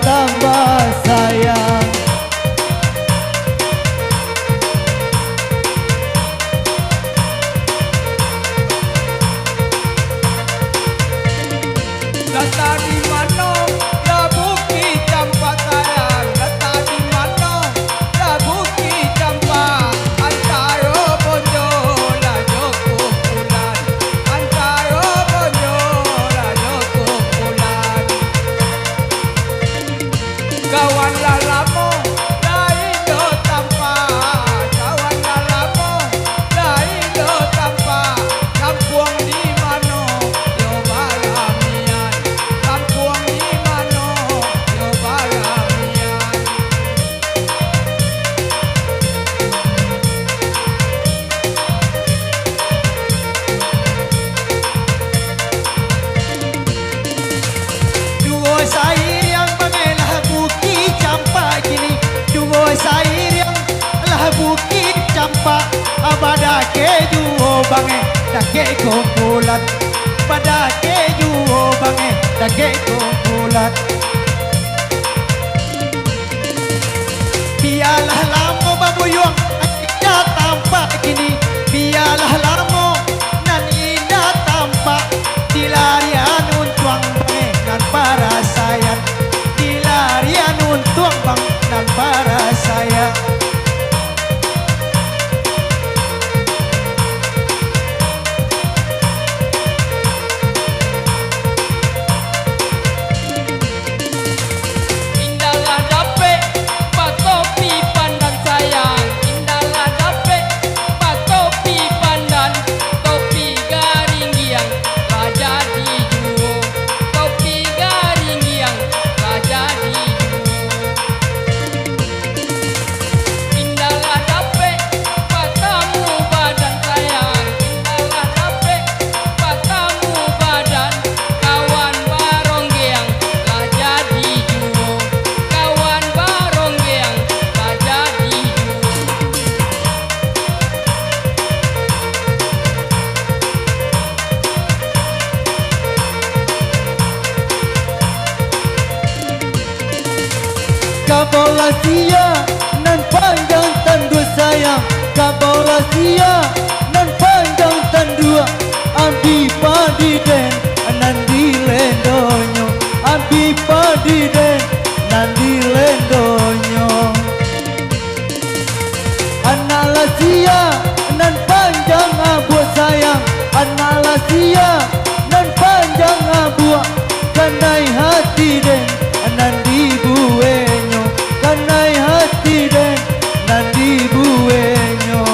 Tambah sayang. Data di mana lah bukit campak sayang. Data di mana lah bukit campak. Antara bonyo lah joko bulan. Antara bonyo lah joko bulan. Kawan lah lama lah indo tanpa. Kawan lah lama lah indo tanpa. Kampung di mana yo baramian. Kampung di mana yo baramian. Duo sair yang mengelah bukit campak kini. Duo sair yang lah bukit campak. Abada ke duo bange dake kumpulan. Pada ke duo bange dake kumpulan. Biarlah lama babuyung indah tampak kini. Biarlah lama nan indah tampak. Dilarian untuang bange nan para sayang. Dilarian untuang bang nan para sayang. Indahlah dapet pak topi pandan sayang. Indahlah dapet pak topi pandan. Kabolasia nan panjang tan dua sayang, Kabolasia nan panjang tan dua. Abi padiden nan dilendonyo, Abi padiden nan dilendonyo. Analasia nan panjang abu sayang, Analasia nan panjang abu. Kanai hati den nan dibuenyo, Kanai hati den nan dibuenyo.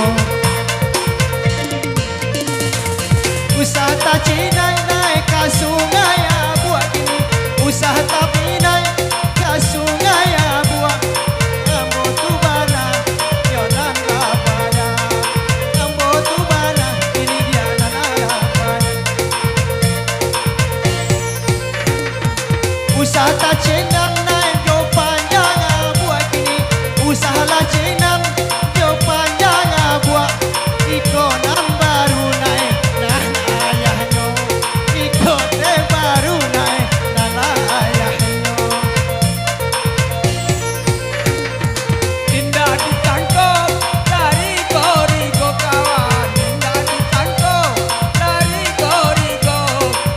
Usaha tak cinai naik ke sungai abu kini, usaha tak pinai ke sungai abu. Ambo tu bana, yonan lapanya. Ambo tu bana, ini dia nana lapanya. Usaha tak cinang naik jo panjang abu kini, usaha lah cinang jo panjang abu. Iko nam baru naik nana ayahnya, iko te baru naik nana ayahnya. Indah ditangkap dari korigo kawan, indah ditangkap dari korigo.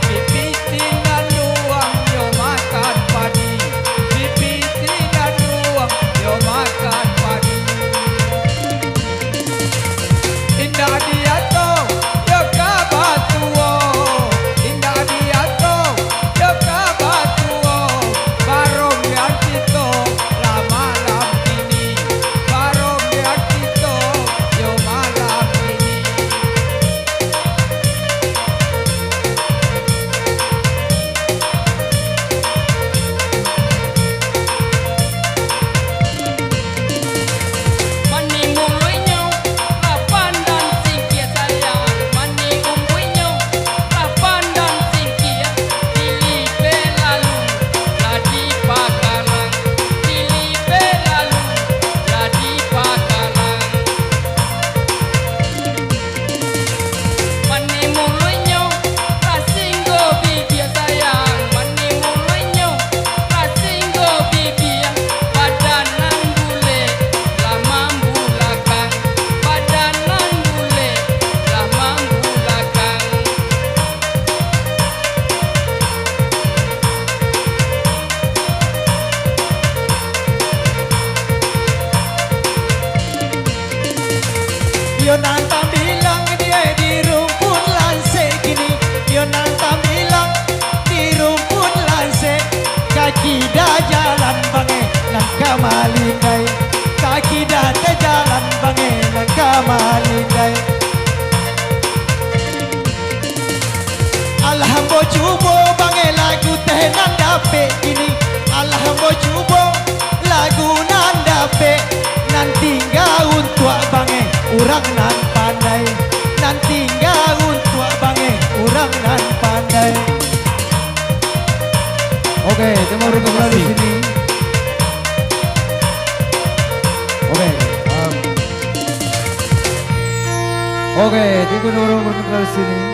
Pipitin dan uang yo makan padi, pipitin dan uang yo makan padi. Indah diato yo kabatuo, indah diato yo kabatuo. Barong yang kita lama malam ini, barong yang kita yo malam ini. Mani muluinyo lapan dan singkia sayang, mani umpuinyo lapan dan singkia. Dilipe lalu ladi pakalang, dilipe lalu ladi pakalang. Mani muluinyo rasinggo bibia sayang, mani muluinyo rasinggo bibia. Badanan bule lama bulakan, badanan bule lama bulakan. Yo nantang bilang dia di rumput lanse kini, yo nantang bilang di rumput lanse. Kaki dah jalan bange langkah malindai, kaki dah terjalan bange langkah malindai. Alhambo cubo bange lagu teh nan dape kini, Alhambo cubo lagu nan dape. Nanti gaun tua bange urang nan pandai, nanti gaun tua bange urang nan pandai. Oke, Timur Tengah di sini. Oke, Timur Tengah di sini.